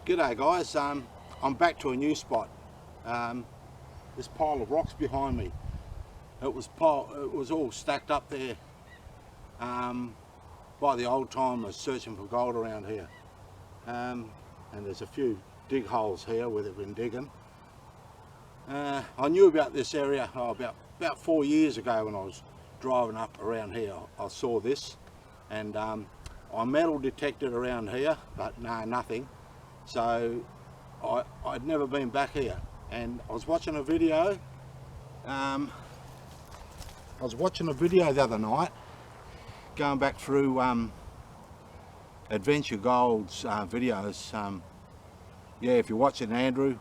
G'day guys, I'm back to a new spot. This pile of rocks behind me, it was all stacked up there by the old timers searching for gold around here. And there's a few dig holes here where they've been digging. I knew about this area about 4 years ago when I was driving up around here. I saw this and I metal detected around here, but no, nothing. So I'd never been back here, and I was watching a video. I was watching a video the other night, going back through Adventure Gold's videos. Yeah, if you're watching, Andrew,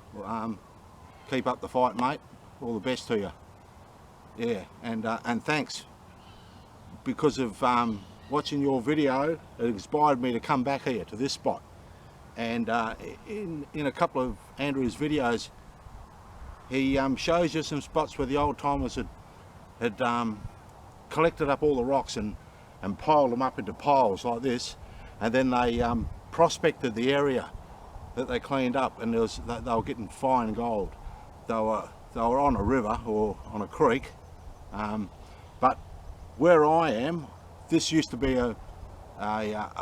keep up the fight, mate. All the best to you. Yeah, and thanks, because of watching your video, it inspired me to come back here to this spot. And in a couple of Andrew's videos, he shows you some spots where the old timers had collected up all the rocks and piled them up into piles like this, and then they prospected the area that they cleaned up, and they were getting fine gold. They were on a river or on a creek, but where I am, this used to be a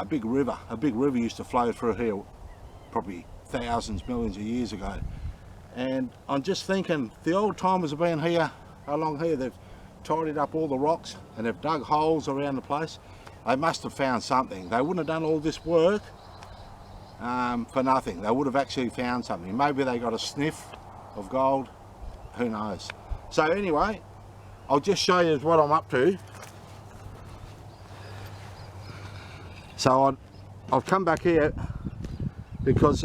big river. A big river used to flow through here probably thousands, millions of years ago. And I'm just thinking, the old timers have been here, along here, they've tidied up all the rocks and they've dug holes around the place. They must have found something. They wouldn't have done all this work for nothing. They would have actually found something. Maybe they got a sniff of gold, who knows. So anyway, I'll just show you what I'm up to. So I've come back here because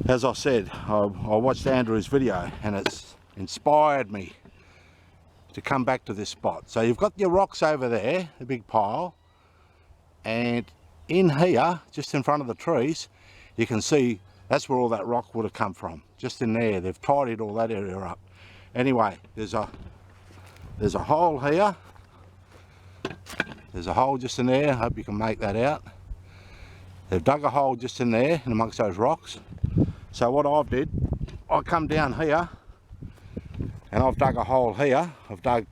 as I said, I watched Andrew's video and it's inspired me to come back to this spot. So you've got your rocks over there, the big pile, and in here, just in front of the trees, you can see that's where all that rock would have come from. Just in there, they've tidied all that area up. Anyway, there's a hole here. There's a hole just in there. I hope you can make that out. They've dug a hole just in there, in amongst those rocks. So what I've did, I come down here and I've dug a hole here. I've dug,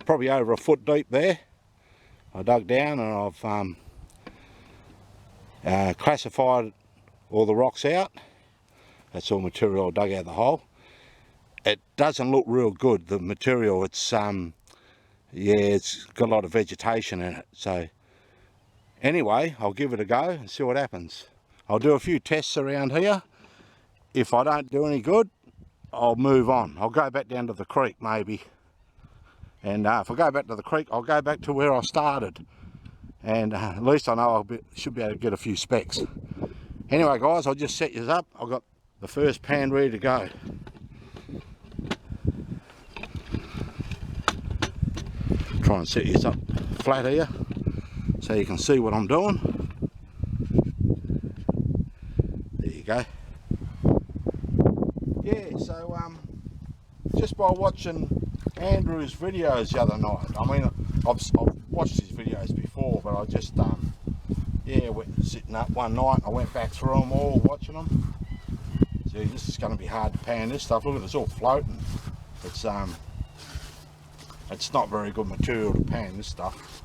probably over a foot deep there. I dug down and I've classified all the rocks out. That's all material I dug out of the hole. It doesn't look real good, the material. It's yeah, it's got a lot of vegetation in it. So anyway, I'll give it a go and see what happens. I'll do a few tests around here. If I don't do any good, I'll move on. I'll go back down to the creek maybe. And if I go back to the creek, I'll go back to where I started. And at least I know should be able to get a few specs. Anyway guys, I'll just set you up. I've got the first pan ready to go. Try and set you up flat here so you can see what I'm doing. There you go. Yeah, so just by watching Andrew's videos the other night, I mean, I've watched his videos before, but I just yeah, sitting up one night, I went back through them all, watching them. See, this is going to be hard to pan this stuff. Look at this, all floating. It's not very good material to pan this stuff.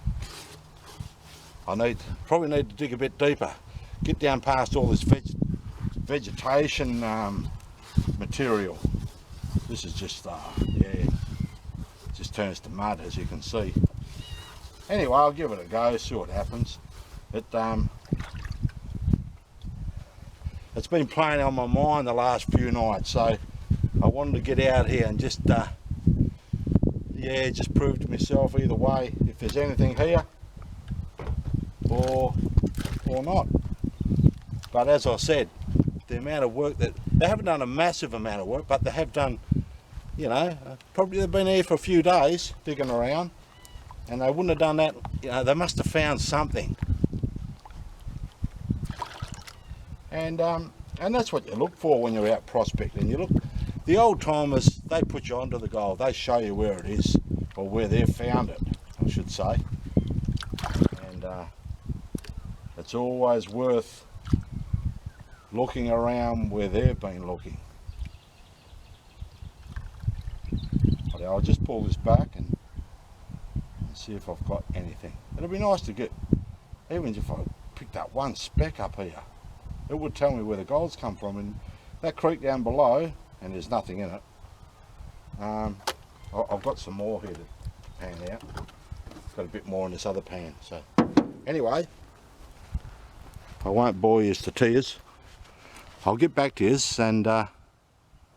I probably need to dig a bit deeper, get down past all this vegetation material. This is just yeah, it just turns to mud, as you can see. Anyway, I'll give it a go, see what happens. It's been playing on my mind the last few nights, so I wanted to get out here and just yeah, just prove to myself either way if there's anything here or not. But as I said, the amount of work that they haven't done, a massive amount of work, but they have done, you know, probably they've been here for a few days digging around, and they wouldn't have done that. You know, they must have found something. And that's what you look for when you're out prospecting. You look, the old timers, they put you onto the gold. They show you where it is, or where they've found it, I should say. And it's always worth looking around where they've been looking. I'll just pull this back and see if I've got anything. It'll be nice to get, even if I picked up one speck up here, it would tell me where the gold's come from. And that creek down below, and there's nothing in it. I've got some more here to pan out. Got a bit more in this other pan. So anyway, I won't bore you to tears. I'll get back to you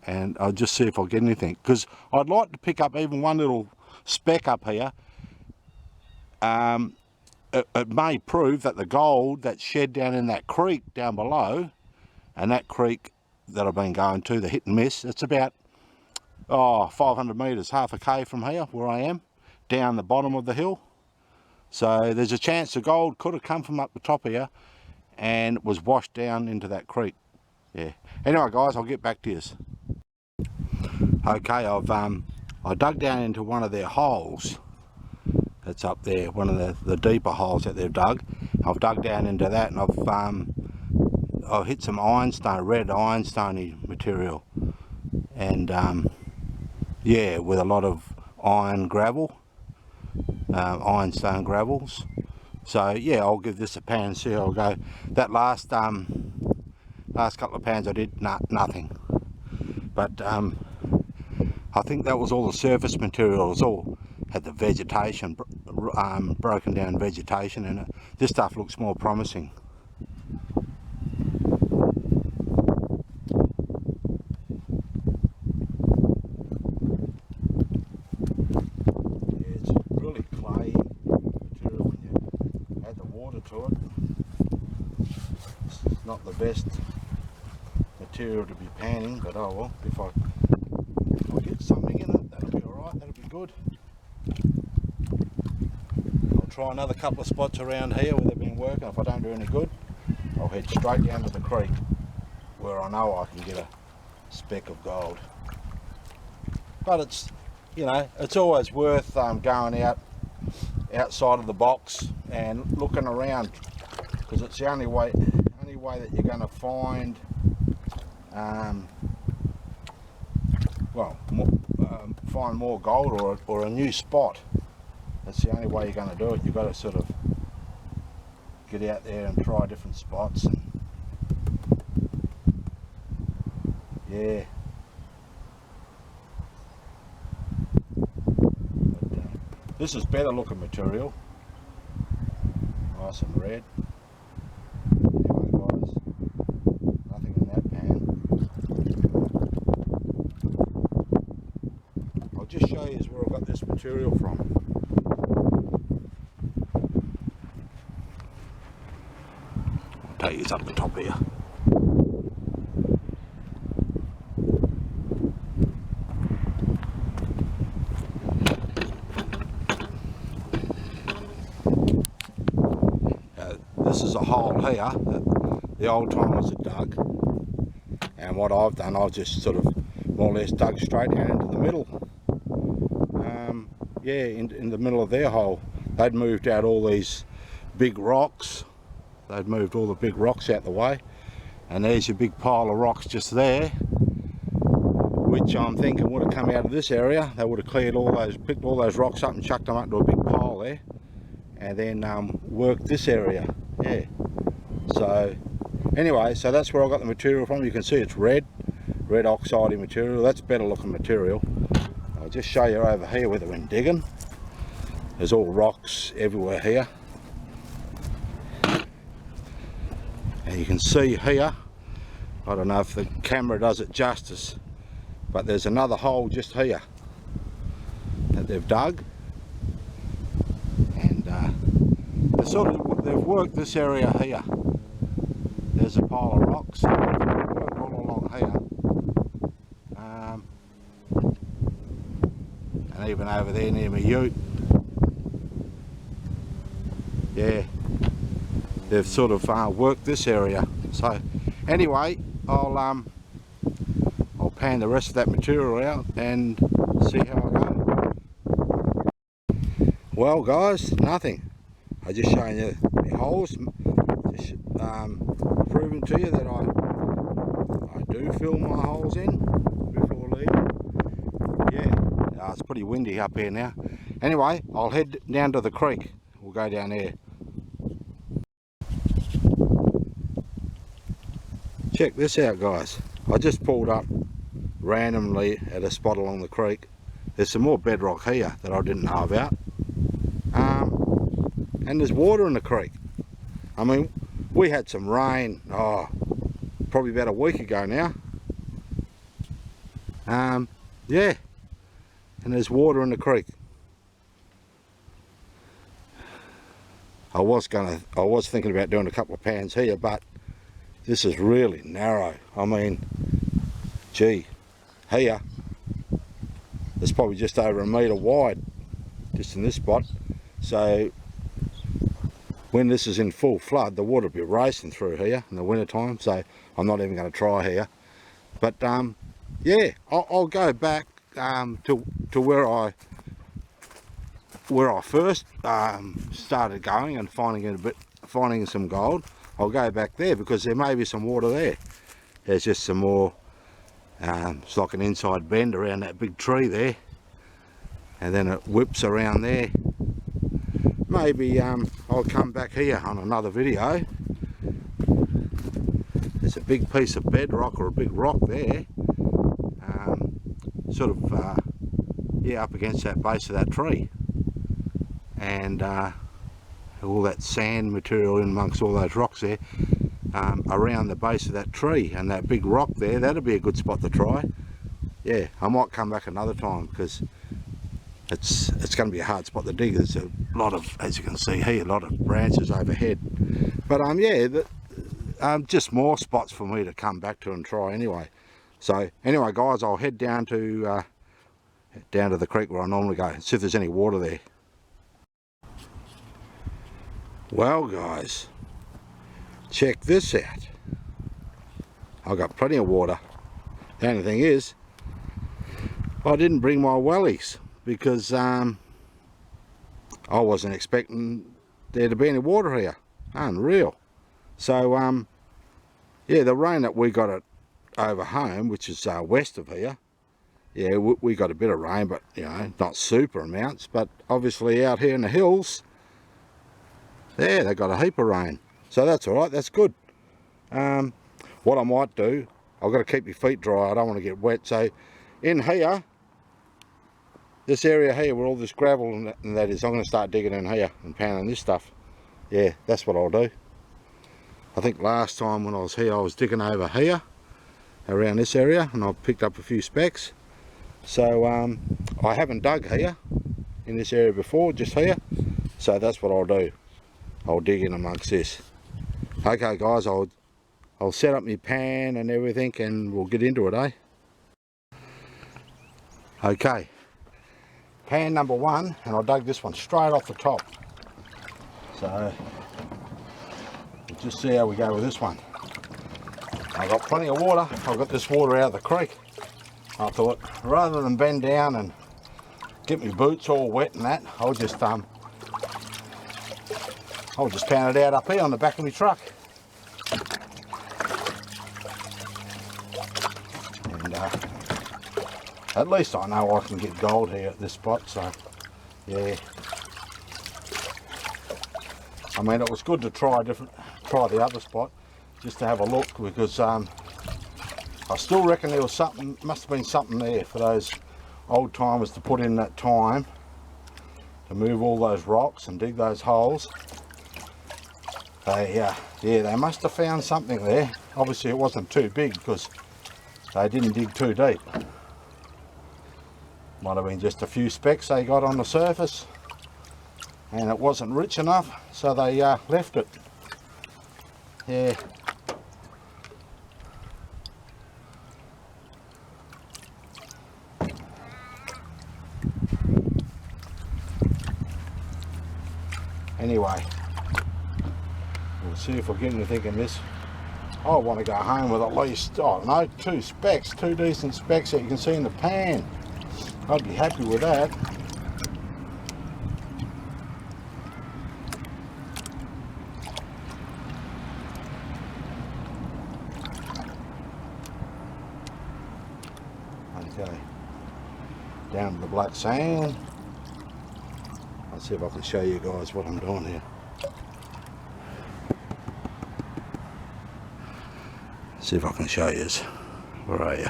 and I'll just see if I get anything, because I'd like to pick up even one little speck up here. It may prove that the gold that's shed down in that creek down below, and that creek that I've been going to, the hit and miss, it's about 500 metres, half a k from here where I am, down the bottom of the hill. So there's a chance the gold could have come from up the top here and was washed down into that creek. Yeah. Anyway guys, I'll get back to you. Okay, I dug down into one of their holes that's up there, one of the deeper holes that they've dug. I've dug down into that, and I've hit some ironstone, red ironstone material, and yeah, with a lot of iron gravel, ironstone gravels. So yeah, I'll give this a pan and see how I go. That last couple of pans I did nothing, but I think that was all the surface material. It was all had the vegetation, broken down vegetation in it. This stuff looks more promising. Yeah, it's really clay material when you add the water to it. It's not the best material to be panning, but oh well, if I get something in it, that'll be alright, that'll be good. I'll try another couple of spots around here where they've been working. If I don't do any good, I'll head straight down to the creek where I know I can get a speck of gold. But it's, you know, it's always worth going outside of the box and looking around, because it's the only way that you're going to find find more gold or a new spot. That's the only way you're going to do it. You've got to sort of get out there and try different spots. And yeah. But, this is better looking material. Nice and red. Anyway guys, nothing in that pan. I'll just show you where I got this material from. I'll take you up the top here. This is a hole here that the old timers had dug, and what I've done, I've just sort of more or less dug straight down into the middle. Yeah, in the middle of their hole. They'd moved out all these big rocks. They'd moved all the big rocks out the way, and there's your big pile of rocks just there, which I'm thinking would have come out of this area. They would have cleared all those, picked all those rocks up and chucked them up into a big pile there, and then worked this area. Yeah. So anyway, so that's where I got the material from. You can see it's red oxide material. That's better looking material. I'll just show you over here where they've been digging. There's all rocks everywhere here, and you can see here, I don't know if the camera does it justice, but there's another hole just here that they've dug, and they've worked this area here. There's a pile of rocks. They've worked all along here, and even over there near my ute. Yeah, they've sort of worked this area. So anyway, I'll pan the rest of that material out and see how I go. Well guys, nothing. I just showing you the holes, proving to you that I do fill my holes in before leaving. Yeah, it's pretty windy up here now. Anyway, I'll head down to the creek. We'll go down there. Check this out, guys. I just pulled up randomly at a spot along the creek. There's some more bedrock here that I didn't know about. And there's water in the creek. I mean, we had some rain, probably about a week ago now. Yeah, and there's water in the creek. I was thinking about doing a couple of pans here, but this is really narrow. I mean, gee, here it's probably just over 1 metre wide, just in this spot. So when this is in full flood, the water will be racing through here in the winter time. So I'm not even going to try here. But yeah, I'll go back to where I first started going and finding some gold. I'll go back there because there may be some water there. There's just some more. It's like an inside bend around that big tree there, and then it whips around there. Maybe I'll come back here on another video. There's a big piece of bedrock or a big rock there, sort of yeah, up against that base of that tree, and all that sand material in amongst all those rocks there, around the base of that tree, and that big rock there. That'll be a good spot to try. Yeah, I might come back another time because it's going to be a hard spot to dig. There's a lot of, as you can see here, a lot of branches overhead. But yeah, just more spots for me to come back to and try anyway. So anyway, guys, I'll head down to the creek where I normally go and see if there's any water there. Well, guys, check this out. I've got plenty of water. The only thing is, I didn't bring my wellies because I wasn't expecting there to be any water here. Unreal. So yeah, the rain that we got over home, which is west of here, yeah, we got a bit of rain, but you know, not super amounts. But obviously out here in the hills, yeah, they got a heap of rain. So that's all right, that's good. What I might do, I've got to keep my feet dry. I don't want to get wet. So in here, this area here where all this gravel and that is, I'm going to start digging in here and pounding this stuff. Yeah, that's what I'll do. I think last time when I was here, I was digging over here around this area, and I picked up a few specks. So I haven't dug here in this area before, just here. So that's what I'll do. I'll dig in amongst this. Okay, guys, I'll set up my pan and everything, and we'll get into it, eh? Okay, pan number 1, and I dug this one straight off the top. So we'll just see how we go with this one. I've got plenty of water. I've got this water out of the creek. I thought, rather than bend down and get my boots all wet and that, I'll just pound it out up here on the back of my truck. And at least I know I can get gold here at this spot, so yeah. I mean, it was good to try the other spot just to have a look, because I still reckon there was something, must have been something there for those old timers to put in that time to move all those rocks and dig those holes. Yeah, they must have found something there. Obviously it wasn't too big because they didn't dig too deep. Might have been just a few specks they got on the surface, and it wasn't rich enough, so they left it. Yeah. Anyway, we'll see if we get anything in this. I want to go home with at least, I don't know, 2 specks, 2 decent specks that you can see in the pan. I'd be happy with that. Okay, down to the black sand. Let's see if I can show you guys what I'm doing here. See if I can show you. Where are you?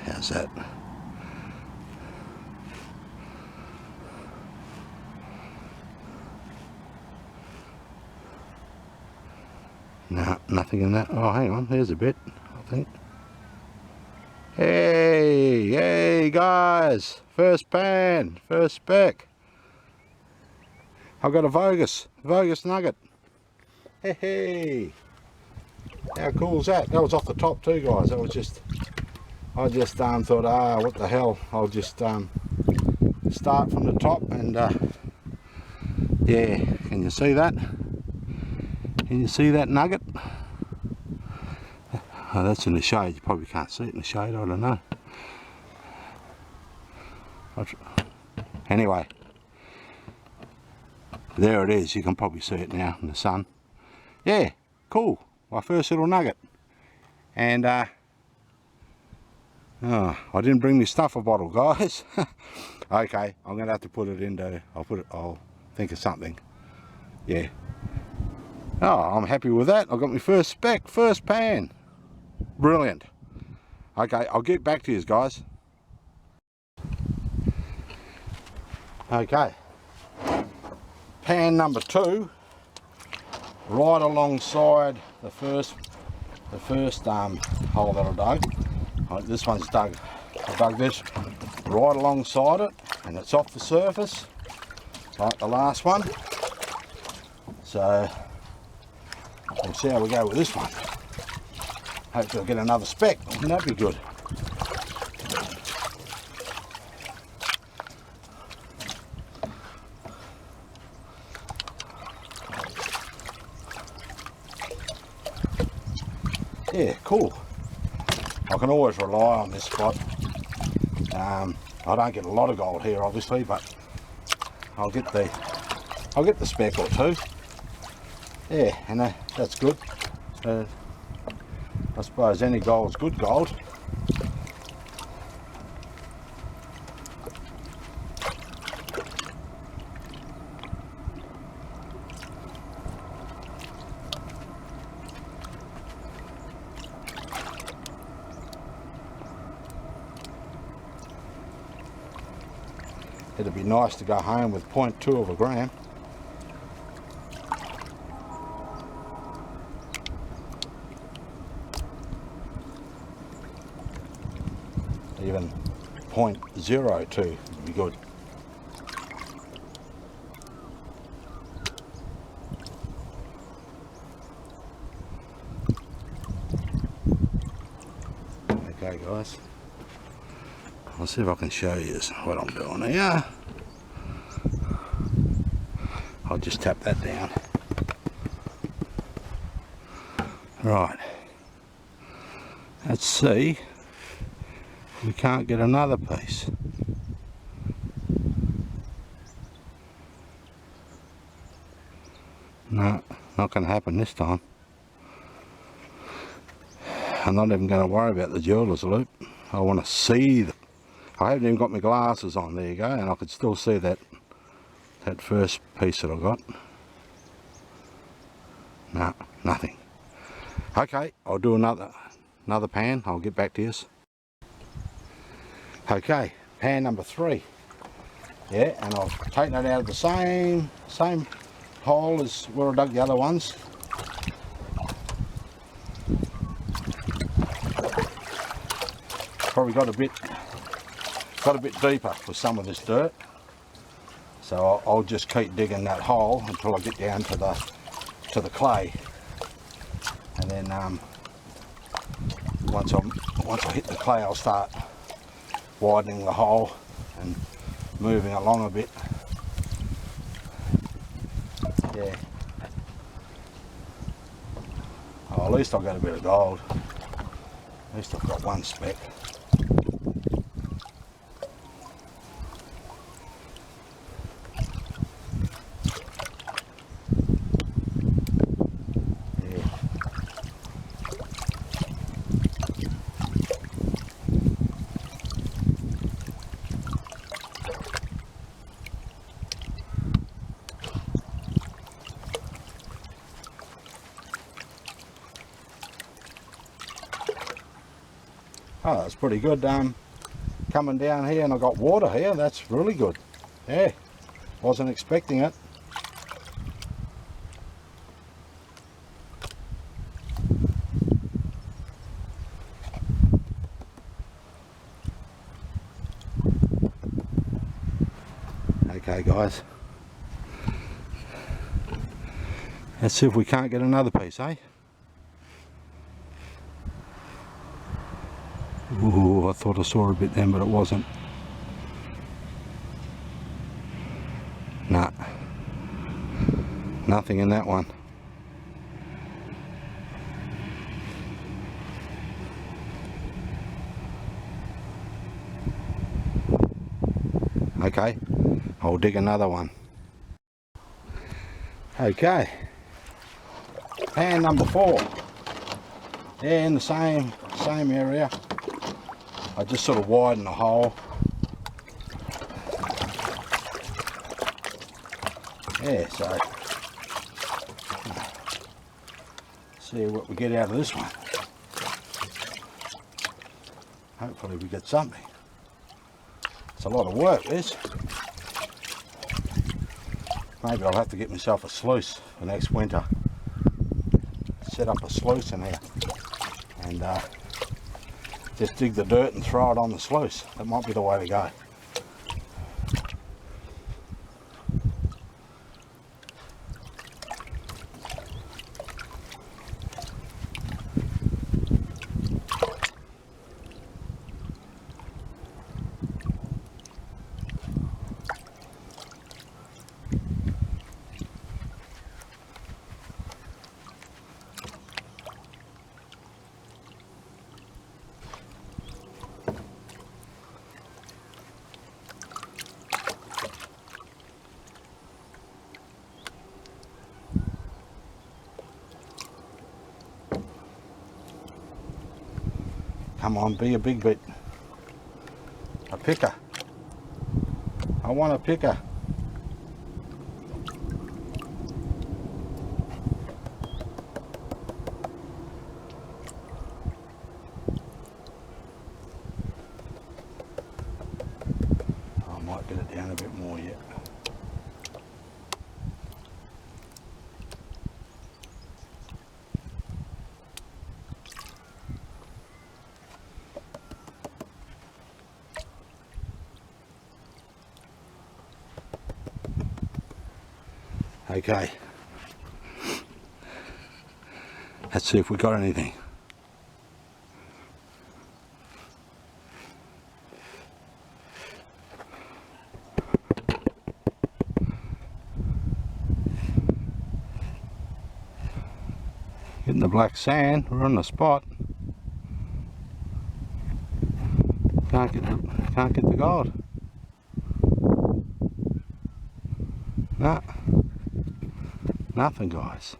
How's that? No, nothing in that. Oh, hang on, there's a bit, I think. Hey guys, first pan, first speck. I've got a Vogus nugget. Hey, how cool is that? That was off the top too, guys. That was just, I just thought, what the hell? I'll just start from the top and yeah. Can you see that? Can you see that nugget? Oh, that's in the shade. You probably can't see it in the shade. I don't know. Anyway, there it is. You can probably see it now in the sun. Yeah, cool. My first little nugget. And oh, I didn't bring my stuffer bottle, guys. Okay, I'm gonna have to put it into. I'll think of something. Yeah. Oh, I'm happy with that. I got my first speck, first pan. Brilliant. Okay, I'll get back to you guys. Okay, pan number 2, right alongside the first hole that I dug. This one's dug. I dug this right alongside it, and it's off the surface like the last one. So we'll see how we go with this one. Hopefully I'll get another speck. Wouldn't that be good? Yeah, cool. I can always rely on this spot. I don't get a lot of gold here, obviously, but I'll get the speck or two. Yeah, and that's good. I suppose any gold's good gold. It'd be nice to go home with 0.2 of a gram. Even 0.02 would be good. Okay guys, I'll see if I can show you what I'm doing here. I'll just tap that down. Right, let's see. We can't get another piece. No, not going to happen this time. I'm not even going to worry about the jeweler's loop. I want to see the. I haven't even got my glasses on. There you go, and I could still see that first piece that I got. No, nothing. Okay, I'll do another pan. I'll get back to you. Okay, pan number 3. Yeah, and I've taken it out of the same hole as where I dug the other ones. Probably got a bit deeper with some of this dirt, so I'll just keep digging that hole until I get down to the clay, and then once I hit the clay, I'll start widening the hole and moving along a bit. Yeah. Oh, at least I've got a bit of gold. At least I've got one speck. Oh, that's pretty good. Coming down here and I got water here. That's really good. Yeah, wasn't expecting it. Okay guys, let's see if we can't get another piece, eh? Ooh, I thought I saw a bit then, but it wasn't. Nah, nothing in that one. Okay, I'll dig another one. Okay, and number 4. Yeah, in the same area. I just sort of widen the hole. Yeah, so see what we get out of this one. Hopefully we get something. It's a lot of work, this. Maybe I'll have to get myself a sluice for next winter. Set up a sluice in here and just dig the dirt and throw it on the sluice. That might be the way to go. Come on, be a big bit. A picker. I want a picker. I might get it down a bit more yet. Okay, let's see if we got anything. Getting the black sand, we're on the spot. Can't get the gold. Nah. Nothing, guys.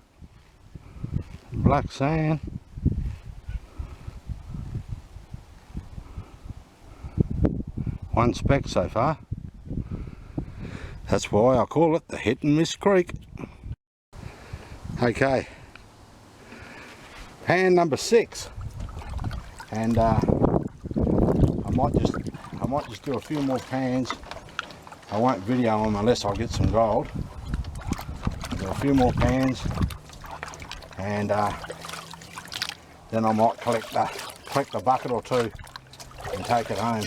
Black sand. One speck so far. That's why I call it the hit and miss creek. Okay. Pan number 6. And I might just do a few more pans. I won't video them unless I get some gold. A few more pans, and then I might collect the bucket or two and take it home.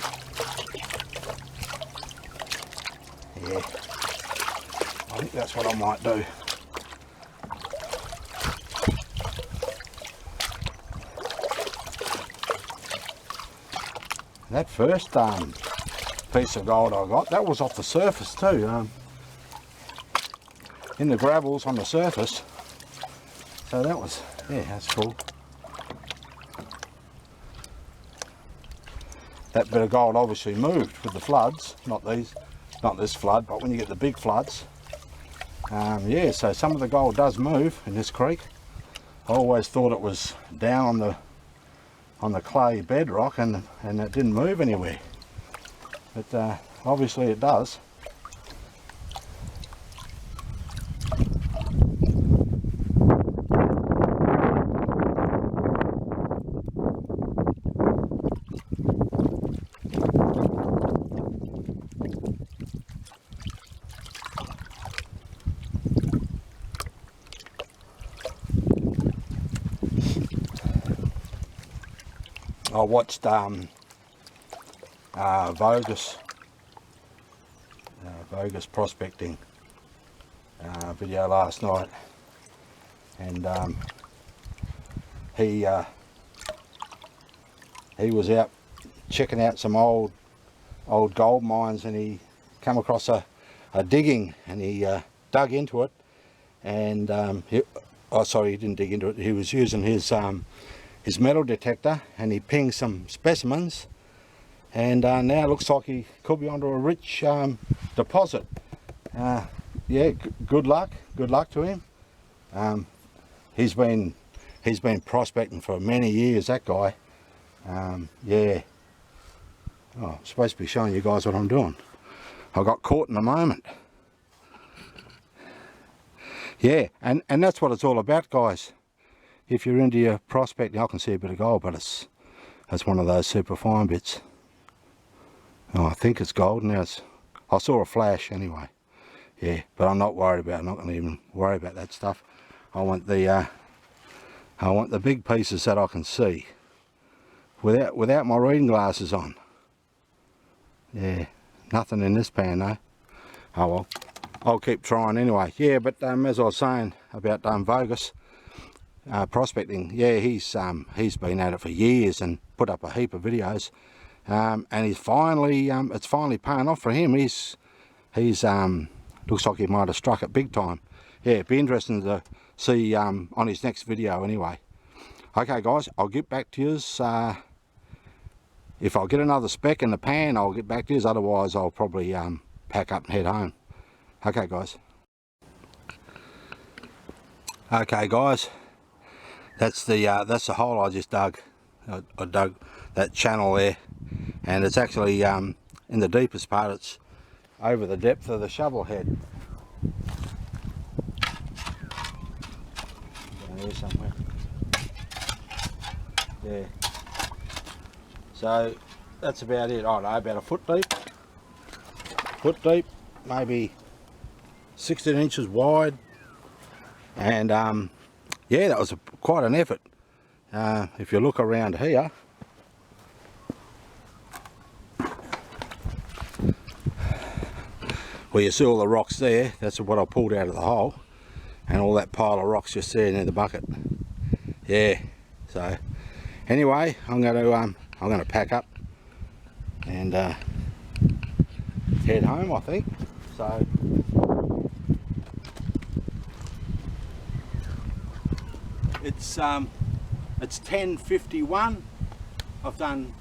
Yeah, I think that's what I might do. That first piece of gold I got, that was off the surface too. In the gravels on the surface, so that was, yeah, that's cool. That bit of gold obviously moved with the floods, not this flood, but when you get the big floods, yeah, so some of the gold does move in this creek. I always thought it was down on the clay bedrock and it didn't move anywhere, but obviously it does. I watched Vogus prospecting video last night, and he was out checking out some old gold mines, and he come across a digging, and he dug into it, and he didn't dig into it. He was using his metal detector, and he pinged some specimens, and now it looks like he could be onto a rich deposit. Yeah, good luck to him. He's been prospecting for many years, that guy. Yeah. Oh, I'm supposed to be showing you guys what I'm doing. I got caught in a moment. Yeah, and that's what it's all about, guys. If you're into your prospecting, I can see a bit of gold, but it's one of those super fine bits. Oh, I think it's gold now. I saw a flash anyway. Yeah, but I'm not worried about it. I'm not going to even worry about that stuff. I want the big pieces that I can see without my reading glasses on. Yeah, nothing in this pan though. Oh well, I'll keep trying anyway. Yeah, but as I was saying about Vogus prospecting, yeah, he's been at it for years and put up a heap of videos, and he's finally it's finally paying off for him. He's looks like he might have struck it big time. Yeah, it'd be interesting to see on his next video anyway. Okay guys, I'll get back to you. If I get another speck in the pan, I'll get back to you. Otherwise, I'll probably pack up and head home. Okay guys. Okay guys, that's the hole I just dug. I dug that channel there, and it's actually in the deepest part. It's over the depth of the shovel head. Down here somewhere. Yeah. So that's about it. I don't know, about a foot deep, maybe 16 inches wide, and yeah, that was quite an effort. If you look around here, where you see all the rocks there, that's what I pulled out of the hole, and all that pile of rocks just there near the bucket. Yeah. So anyway, I'm going to pack up and head home, I think. So it's 10:51. I've done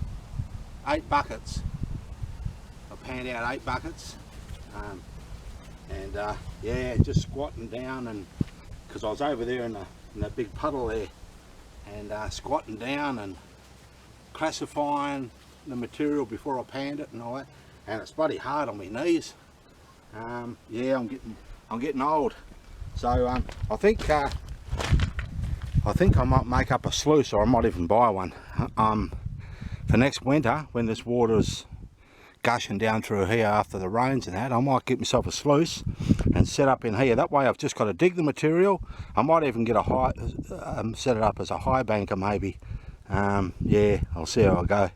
8 buckets. I've panned out 8 buckets, and yeah, just squatting down, and because I was over there in that big puddle there, and squatting down and classifying the material before I panned it and all that, and it's bloody hard on my knees. Yeah, I'm getting old, so I think I might make up a sluice, or I might even buy one for next winter when this water's gushing down through here after the rains and that. I might get myself a sluice and set up in here. That way I've just got to dig the material. I might even get a high set it up as a high banker maybe. Yeah, I'll see how I go,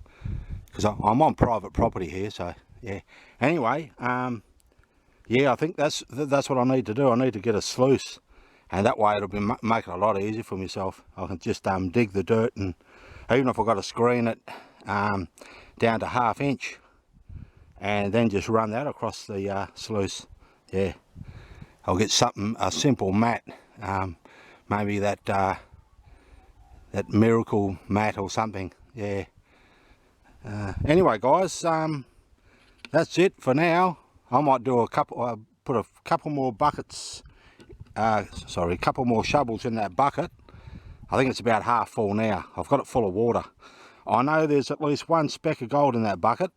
because I'm on private property here. So yeah, anyway, yeah, I think that's what I need to do. I need to get a sluice, and that way it'll be make it a lot easier for myself. I can just dig the dirt, and even if I've got to screen it down to 1/2 inch, and then just run that across the sluice. Yeah, I'll get a simple mat, maybe that miracle mat or something. Yeah. Anyway guys, that's it for now. I might do put a couple more buckets, a couple more shovels in that bucket. I think it's about half full now. I've got it full of water. I know there's at least 1 speck of gold in that bucket.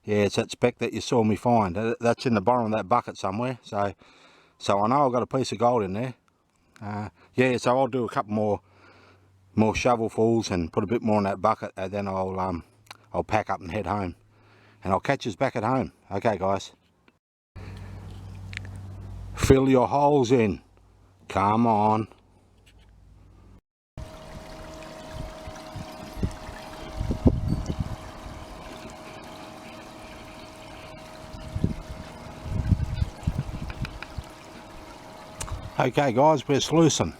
Yeah, it's that speck that you saw me find. That's in the bottom of that bucket somewhere. So I know I've got a piece of gold in there. Yeah, so I'll do a couple more shovelfuls and put a bit more in that bucket, and then I'll pack up and head home. And I'll catch us back at home. Okay guys. Fill your holes in. Come on. Okay guys, we're sluicing.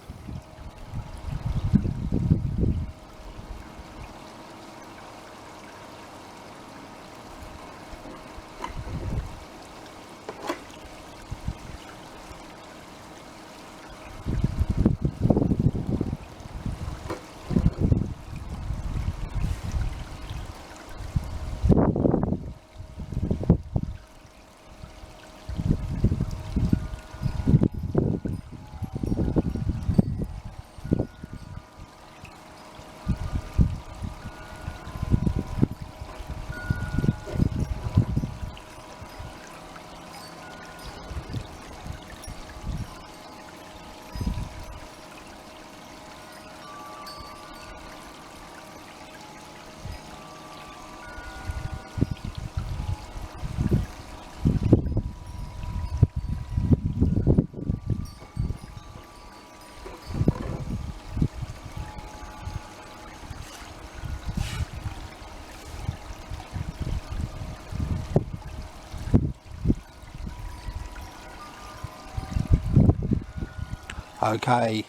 Okay,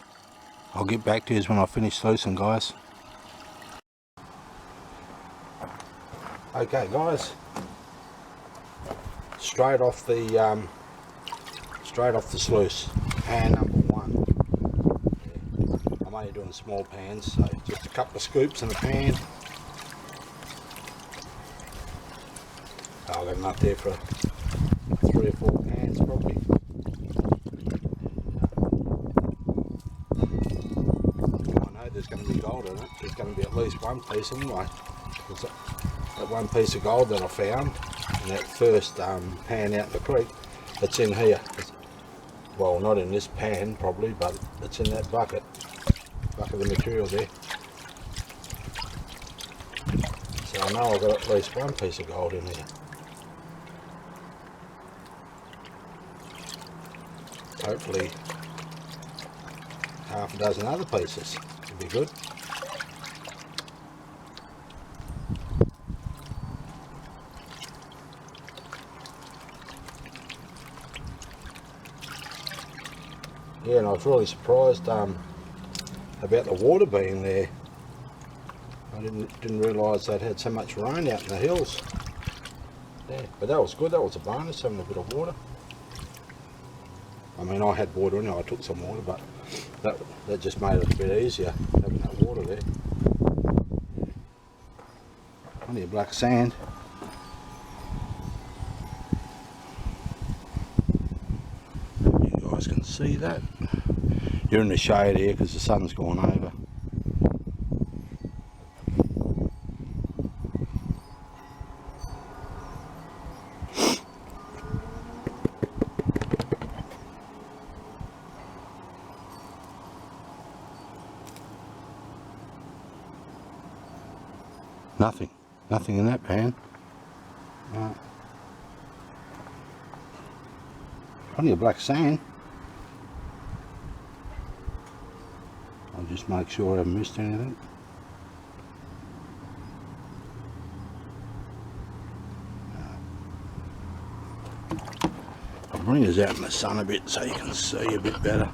I'll get back to you when I finish sluicing, guys. Okay guys, straight off the sluice, pan number 1. Yeah. I'm only doing small pans, so just a couple of scoops in a pan. I've got enough there for 3 or 4 pans probably. I know there's going to be gold in it. There's going to be at least one piece anyway. That one piece of gold that I found in that first pan out in the creek, it's in here. Well, not in this pan probably, but it's in that bucket of material there. So I know I've got at least one piece of gold in here. Hopefully half a dozen other pieces would be good. Yeah, and I was really surprised about the water being there. I didn't realise they'd had so much rain out in the hills. Yeah, but that was good. That was a bonus, having a bit of water. I mean, I had water in it. I took some water, but that just made it a bit easier having that water there. Plenty of black sand. You guys can see that. You're in the shade here because the sun's gone over. Nothing in that pan. Plenty of black sand. I'll just make sure I haven't missed anything. I'll bring this out in the sun a bit so you can see a bit better.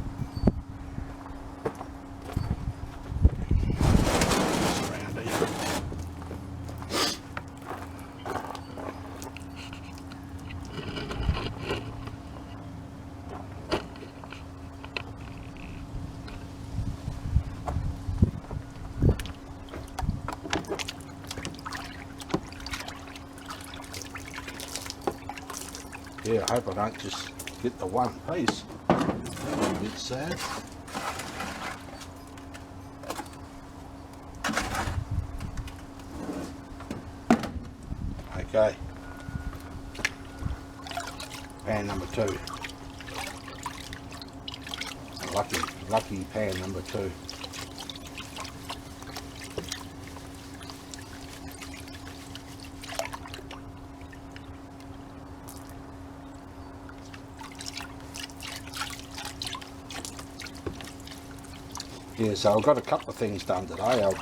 Yeah, I hope I don't just get the one piece. That'd be a bit sad. Okay. Pan number 2. Lucky pan number 2. Yeah, so I've got a couple of things done today. I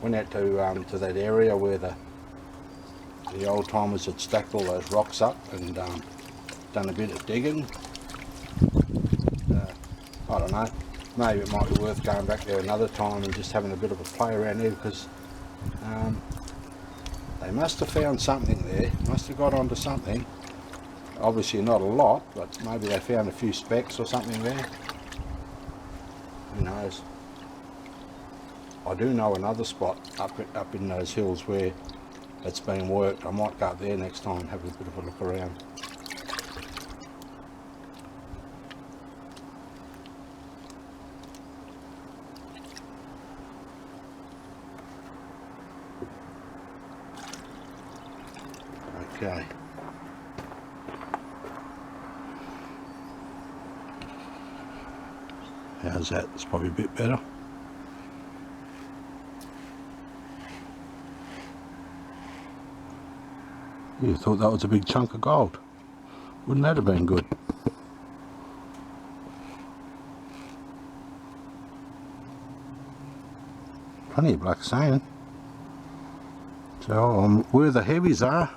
went out to that area where the old timers had stacked all those rocks up and done a bit of digging. I don't know, maybe it might be worth going back there another time and just having a bit of a play around there, because they must have found something there, must have got onto something. Obviously not a lot, but maybe they found a few specks or something there. Who knows? I do know another spot up in those hills where it's been worked. I might go up there next time and have a bit of a look around. Okay. How's that? It's probably a bit better. You thought that was a big chunk of gold. Wouldn't that have been good? Plenty of black sand. So where the heavies are,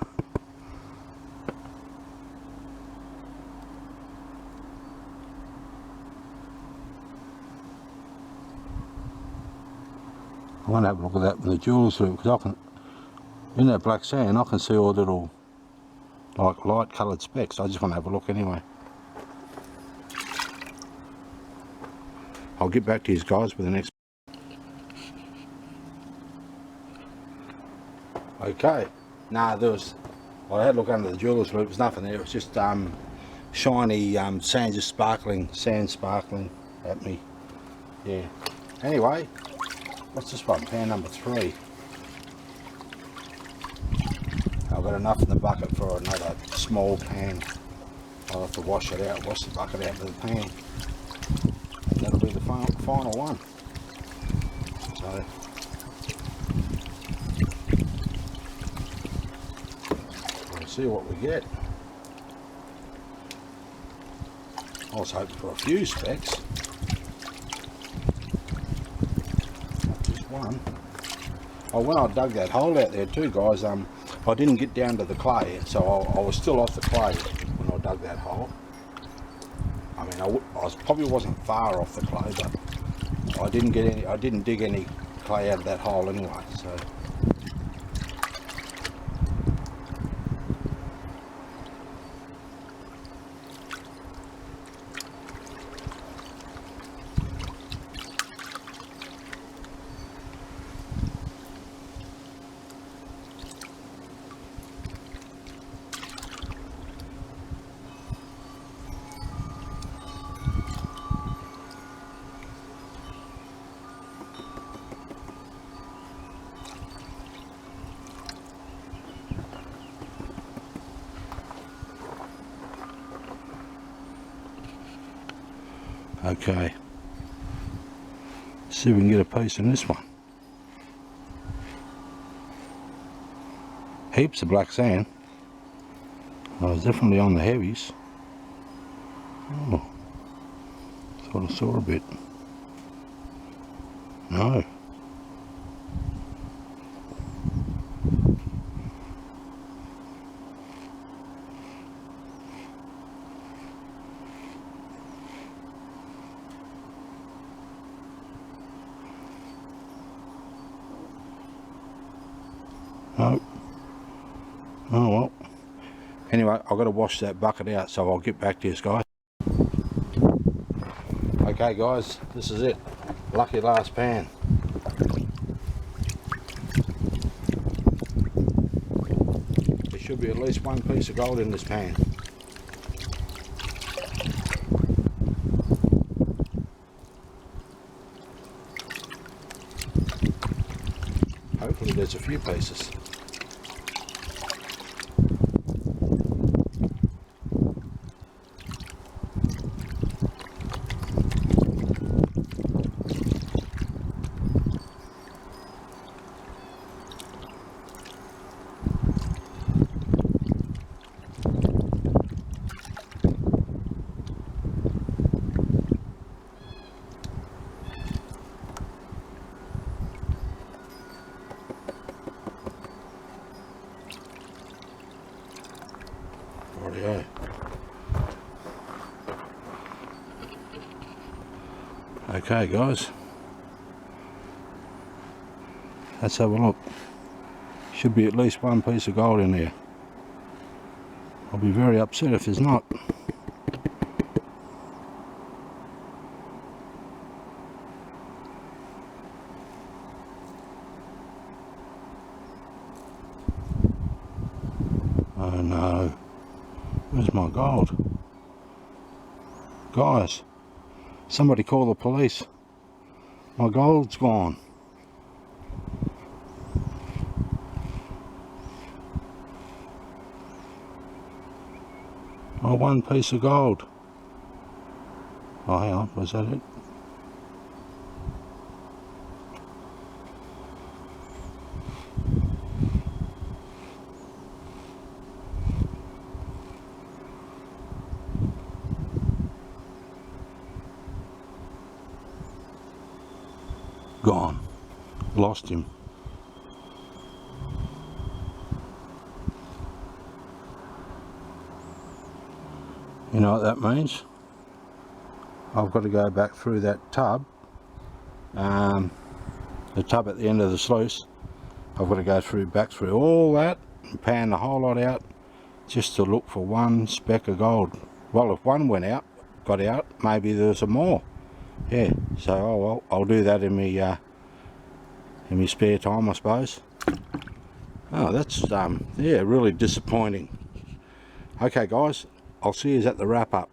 I want to have a look at that with the jewels through, because I can, in that black sand, I can see all little like light coloured specks. I just want to have a look anyway. I'll get back to you guys with the next. Okay, nah, there was, I had a look under the jeweller's loop, there was nothing there. It was just shiny sand, just sand sparkling at me. Yeah. Anyway, what's this one? Pan number 3. I've got enough in the bucket for another small pan. I'll have to wash it out, wash the bucket out of the pan. And that'll be the final one. So, we'll see what we get. I was hoping for a few specks. Not just one. Oh, when I dug that hole out there too, guys, I didn't get down to the clay, so I was still off the clay when I dug that hole. I mean, I probably wasn't far off the clay, but I didn't dig any clay out of that hole anyway. So. Okay, see if we can get a piece in this one. Heaps of black sand. I was definitely on the heavies. Oh, thought I saw a bit. No. No. Oh well. Anyway, I've got to wash that bucket out, so I'll get back to you guys. Okay guys, this is it. Lucky last pan. There should be at least one piece of gold in this pan. Hopefully there's a few pieces. Okay guys, let's have a look. Should be at least one piece of gold in there. I'll be very upset if there's not. Oh no, where's my gold? Guys, somebody call the police. My gold's gone. Oh, one piece of gold. Oh, hang on, was that it? Gone. Lost him. You know what that means? I've got to go back through that tub, the tub at the end of the sluice. I've got to go back through all that and pan the whole lot out just to look for one speck of gold. Well, if one got out, maybe there's some more. Yeah, so oh well, I'll do that in me spare time, I suppose. Oh, that's yeah, really disappointing. Okay guys, I'll see you at the wrap up.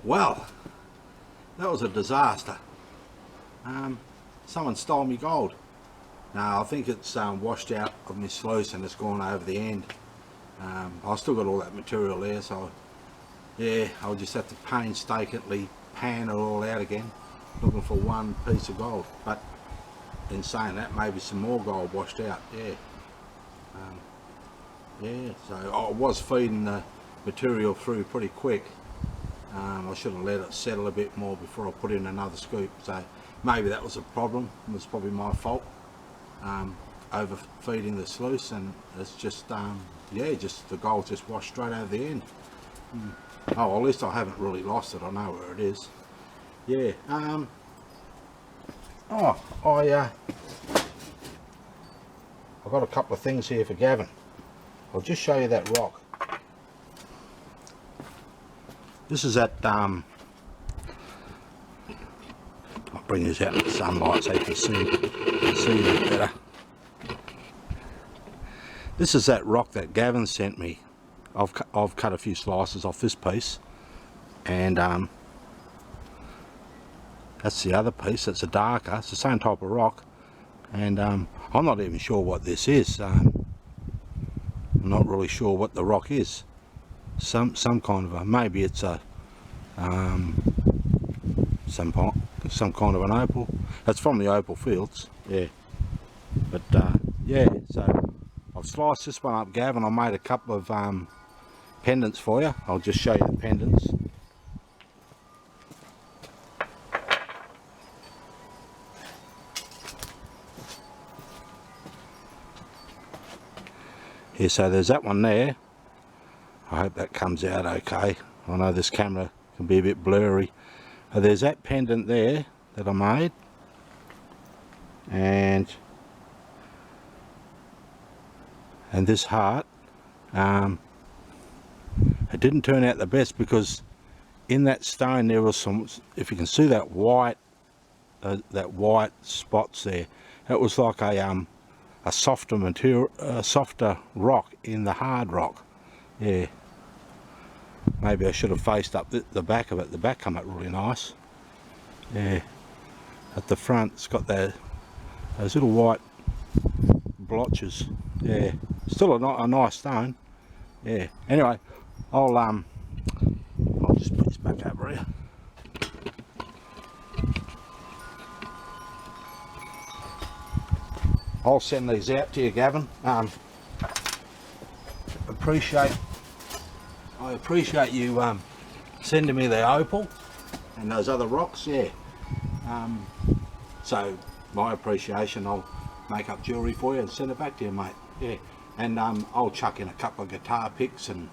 Well, that was a disaster. Someone stole me gold. Now I think it's washed out of my sluice and it's gone over the end. I've still got all that material there, so yeah, I'll just have to painstakingly pan it all out again, looking for one piece of gold. But in saying that, maybe some more gold washed out. Yeah, yeah. So I was feeding the material through pretty quick. I should have let it settle a bit more before I put in another scoop. So maybe that was a problem. It was probably my fault. Overfeeding the sluice, and it's just yeah, just the gold just washed straight over the end. Oh, well, at least I haven't really lost it. I know where it is. Yeah. Oh, I've got a couple of things here for Gavin. I'll just show you that rock. This is that I'll bring this out in the sunlight so you can see it better. This is that rock that Gavin sent me. I've cut a few slices off this piece, and that's the other piece. That's a darker. It's the same type of rock, and I'm not even sure what this is. I'm not really sure what the rock is. Some kind of a, maybe it's a some kind of an opal. That's from the opal fields. Yeah, but yeah. So I've sliced this one up, Gavin. I made a couple of pendants for you. I'll just show you the pendants. Here, so there's that one there. I hope that comes out okay. I know this camera can be a bit blurry. There's that pendant there that I made, and this heart. It didn't turn out the best because in that stone there was some, if you can see that white spots there, it was like a softer material, softer rock in the hard rock. Yeah, maybe I should have faced up the back of it. The back come up really nice. Yeah, at the front it's got those little white blotches. Yeah, still a nice stone. Yeah, anyway, I'll just put this back over here. I'll send these out to you, Gavin. I appreciate you sending me the opal and those other rocks. Yeah. So my appreciation, I'll make up jewellery for you and send it back to you, mate. Yeah. And I'll chuck in a couple of guitar picks and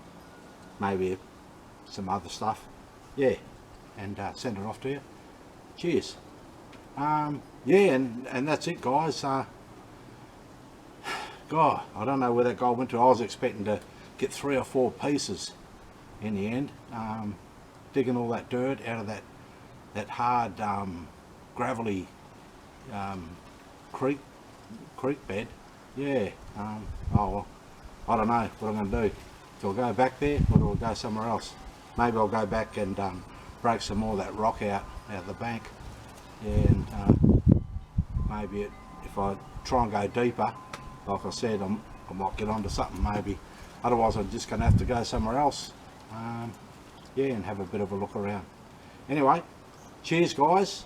maybe some other stuff, yeah, and send it off to you. Cheers. Yeah, and that's it, guys. God, I don't know where that guy went to. I was expecting to get 3 or 4 pieces in the end. Digging all that dirt out of that hard gravelly creek bed. Yeah. Oh well, I don't know what I'm going to do. Do I go back there or do I go somewhere else? Maybe I'll go back and break some more of that rock out of the bank. Yeah, and maybe if I try and go deeper, like I said, I might get onto something maybe. Otherwise I'm just going to have to go somewhere else. Yeah, and have a bit of a look around. Anyway, cheers guys.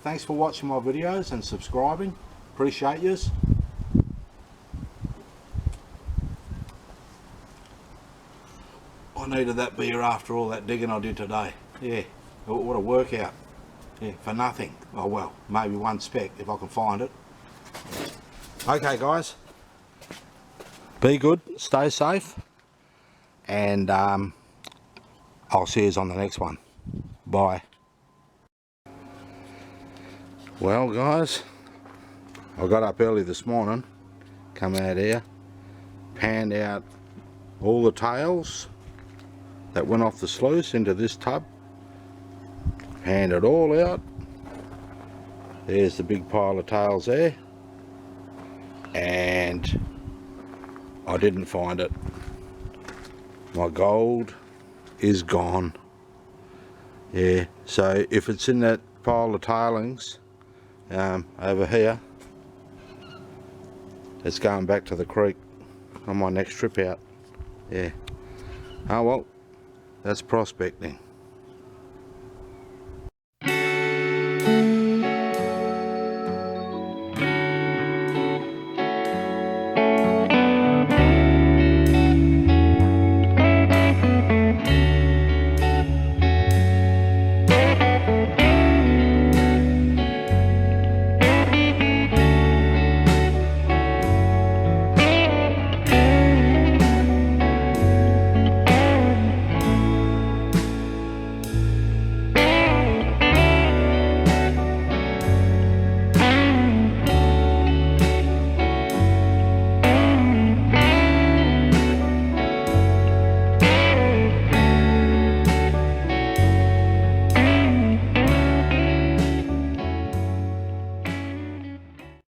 Thanks for watching my videos and subscribing. Appreciate yous. I needed that beer after all that digging I did today. Yeah, what a workout. Yeah, for nothing. Oh well, maybe 1 speck if I can find it. Okay guys, be good, stay safe, and I'll see you on the next one. Bye. Well guys, I got up early this morning, come out here, panned out all the tails that went off the sluice into this tub, panned it all out. There's the big pile of tails there, and I didn't find it. My gold is gone. Yeah, so if it's in that pile of tailings over here, it's going back to the creek on my next trip out. Yeah. Oh well, that's prospecting.